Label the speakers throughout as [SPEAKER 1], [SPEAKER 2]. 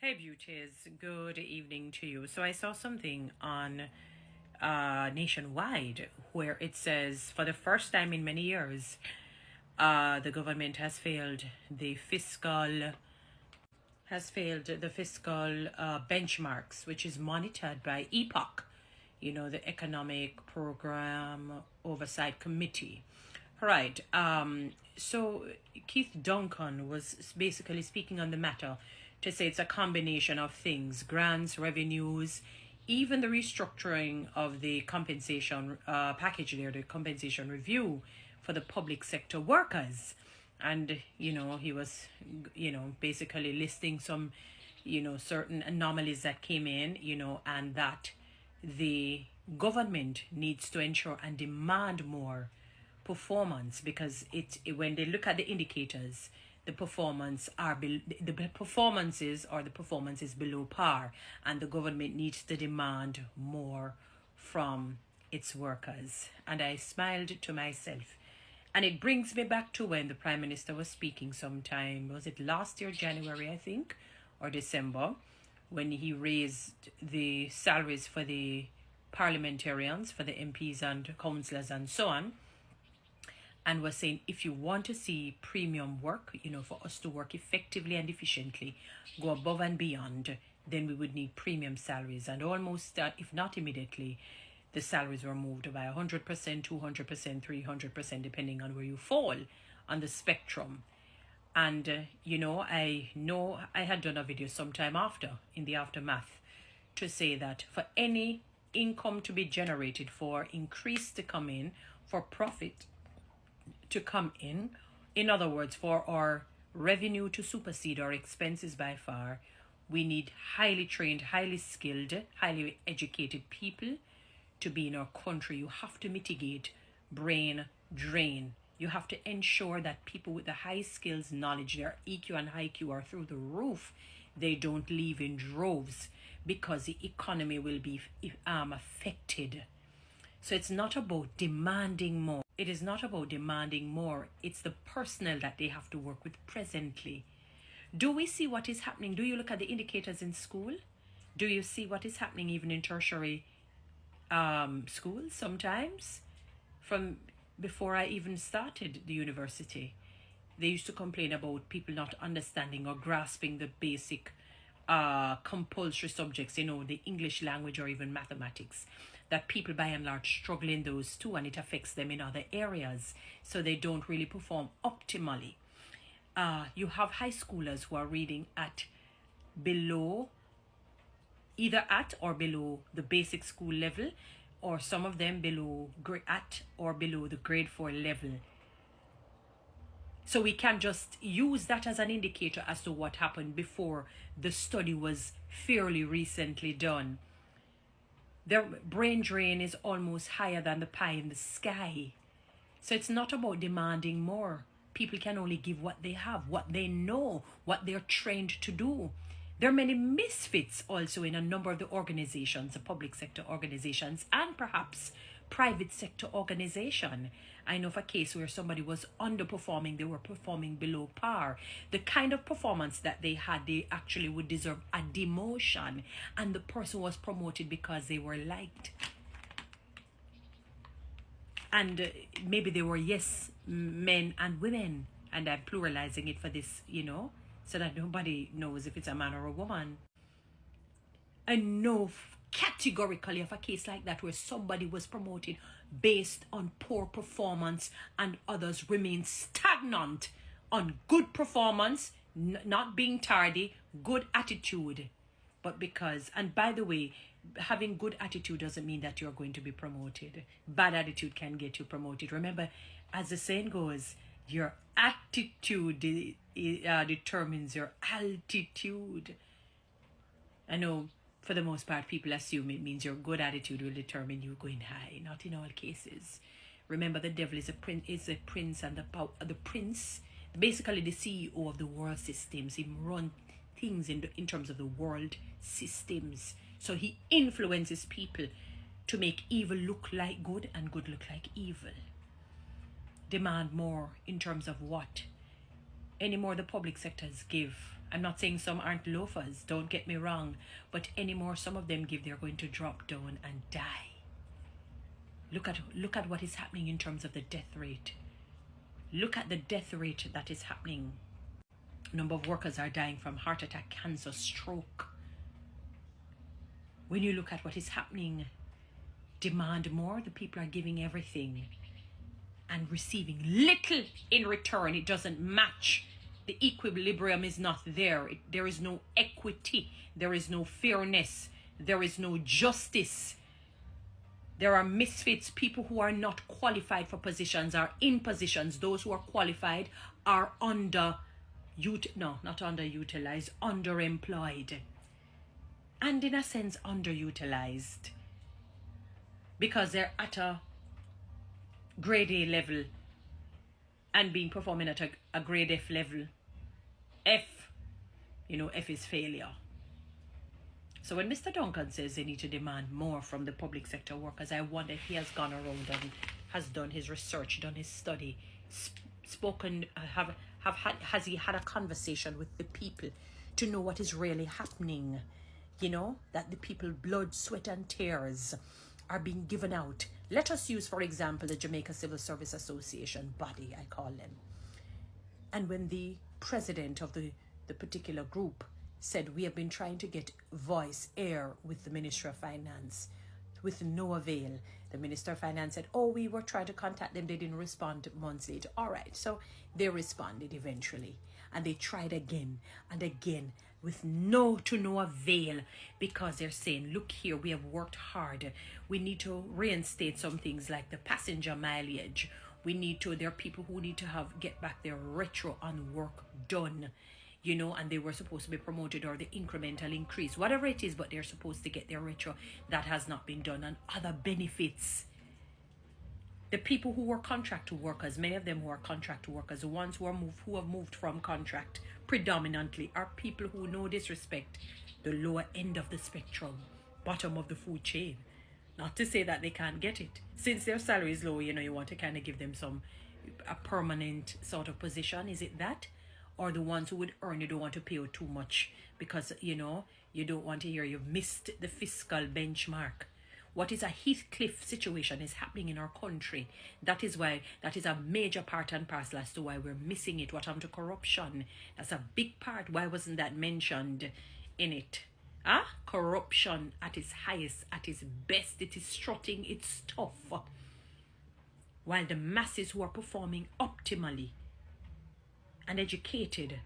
[SPEAKER 1] Hey beauties, good evening to you. So I saw something on Nationwide where it says for the first time in many years, the government has failed the fiscal benchmarks, which is monitored by EPOC, the Economic Program Oversight Committee. Right. So Keith Duncan was basically speaking on the matter to say it's a combination of things: grants, revenues, even the restructuring of the compensation package there, the compensation review for the public sector workers. And, he was, basically listing some, certain anomalies that came in, and that the government needs to ensure and demand more performance, because when they look at the indicators, the performance is below par, and the government needs to demand more from its workers. And I smiled to myself, and it brings me back to when the Prime Minister was speaking sometime, was it last year, January, I think, or December, when he raised the salaries for the parliamentarians, for the MPs and councillors and so on, and was saying, if you want to see premium work, for us to work effectively and efficiently, go above and beyond, then we would need premium salaries. And almost, if not immediately, the salaries were moved by 100%, 200%, 300%, depending on where you fall on the spectrum. And, I know I had done a video sometime after, in the aftermath, to say that for any income to be generated, for increase to come in, for profit to come in other words, for our revenue to supersede our expenses by far, we need highly trained, highly skilled, highly educated people to be in our country. You have to mitigate brain drain. You have to ensure that people with the high skills, knowledge, their EQ and IQ are through the roof. They don't leave in droves, because the economy will be affected. So it's not about demanding more. It is not about demanding more. It's the personnel that they have to work with presently. Do we see what is happening? Do you look at the indicators in school? Do you see what is happening even in tertiary schools sometimes? From before I even started the university, they used to complain about people not understanding or grasping the basic compulsory subjects, the English language or even mathematics, that people by and large struggle in those too, and it affects them in other areas, so they don't really perform optimally. You have high schoolers who are reading at either at or below the basic school level, or some of them at or below the grade 4 level. So we can just use that as an indicator as to what happened before the study was fairly recently done. Their brain drain is almost higher than the pie in the sky. So it's not about demanding more. People can only give what they have, what they know, what they're trained to do. There are many misfits also in a number of the organizations, the public sector organizations, and perhaps private sector organization. I know of a case where somebody was underperforming, they were performing below par. The kind of performance that they had, they actually would deserve a demotion, and the person was promoted because they were liked. And maybe they were yes men and women, and I'm pluralizing it for this, so that nobody knows if it's a man or a woman. I know categorically of a case like that where somebody was promoted based on poor performance and others remain stagnant on good performance, not being tardy, good attitude. But and by the way, having good attitude doesn't mean that you're going to be promoted. Bad attitude can get you promoted. Remember, as the saying goes, your attitude determines your altitude. I know for the most part people assume it means your good attitude will determine you going high. Not in all cases. Remember, the devil is a prince, and the prince, basically the CEO of the world systems. He runs things in terms of the world systems. So he influences people to make evil look like good and good look like evil. Demand more in terms of what? Any more the public sectors give I'm not saying some aren't loafers, don't get me wrong, but anymore some of them they're going to drop down and die. Look at what is happening in terms of the death rate. Look at the death rate that is happening. Number of workers are dying from heart attack, cancer, stroke. When you look at what is happening, demand more, the people are giving everything and receiving little in return. It doesn't match. The equilibrium is not there. There is no equity. There is no fairness. There is no justice. There are misfits. People who are not qualified for positions are in positions. Those who are qualified are underutilized, underemployed. And in a sense, underutilized. Because they're at a grade A level and being performing at a grade F level. F is failure. So when Mr. Duncan says they need to demand more from the public sector workers, I wonder if he has gone around and has done his research, done his study, has he had a conversation with the people to know what is really happening? That the people blood, sweat and tears are being given out. Let us use, for example, the Jamaica Civil Service Association body, I call them. And when the president of the particular group said, we have been trying to get air with the Ministry of Finance, with no avail. The Minister of Finance said, we were trying to contact them. They didn't respond months later. All right, so they responded eventually. And they tried again and again with no avail, because they're saying, look here, we have worked hard. We need to reinstate some things like the passenger mileage. There are people who need to get back their retro on work done. And they were supposed to be promoted, or the incremental increase, whatever it is, but they're supposed to get their retro. That has not been done, and other benefits. The people who were contract workers, many of them who are contract workers, the ones who have moved from contract predominantly, are people who, no disrespect, the lower end of the spectrum, bottom of the food chain. Not to say that they can't get it. Since their salary is low, you want to kind of give them a permanent sort of position. Is it that? Or the ones who would earn, you don't want to pay out too much because, you don't want to hear you've missed the fiscal benchmark. What is a Heathcliff situation is happening in our country. That is a major part and parcel as to why we're missing it. What happened to corruption? That's a big part. Why wasn't that mentioned in it? Corruption at its highest, at its best. It is strutting its stuff. While the masses who are performing optimally and educated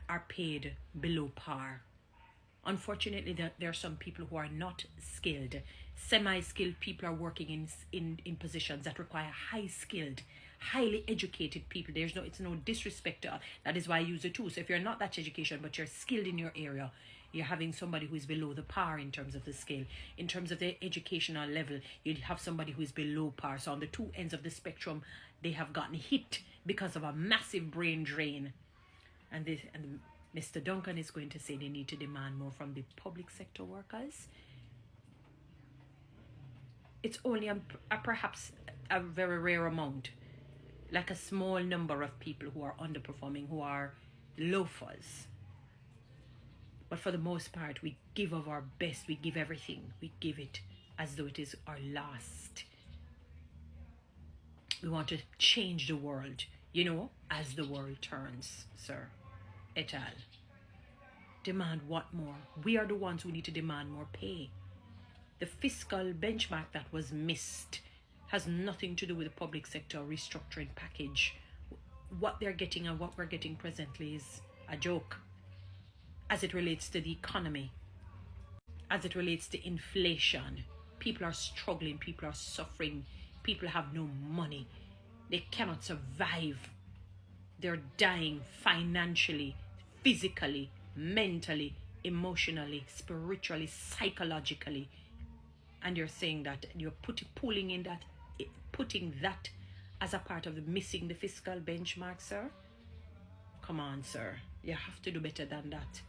[SPEAKER 1] are paid below par. Unfortunately, there are some people who are not skilled. Semi-skilled people are working in positions that require high-skilled, highly educated people. It's no disrespect to. That is why I use the tool. So if you're not that education, but you're skilled in your area, you're having somebody who is below the par in terms of the scale. In terms of the educational level, you'd have somebody who is below par. So on the two ends of the spectrum, they have gotten hit because of a massive brain drain. And Mr. Duncan is going to say they need to demand more from the public sector workers. It's only perhaps a very rare amount, like a small number of people who are underperforming, who are loafers. But for the most part, we give of our best. We give everything. We give it as though it is our last. We want to change the world, as the world turns, sir. Et al. Demand what more? We are the ones who need to demand more pay. The fiscal benchmark that was missed has nothing to do with the public sector restructuring package. What they're getting and what we're getting presently is a joke as it relates to the economy, as it relates to inflation. People are struggling, people are suffering, people have no money. They cannot survive. They're dying financially, physically, mentally, emotionally, spiritually, psychologically. And you're saying that you're putting that as a part of missing the fiscal benchmark, sir? Come on, sir. You have to do better than that.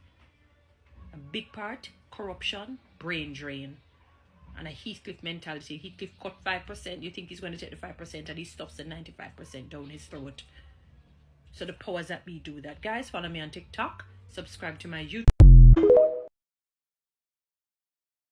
[SPEAKER 1] A big part, corruption, brain drain, and a Heathcliff mentality. Heathcliff cut 5%. You think he's going to take the 5% and he stuffs the 95% down his throat. So the powers that be do that. Guys, follow me on TikTok, subscribe to my YouTube.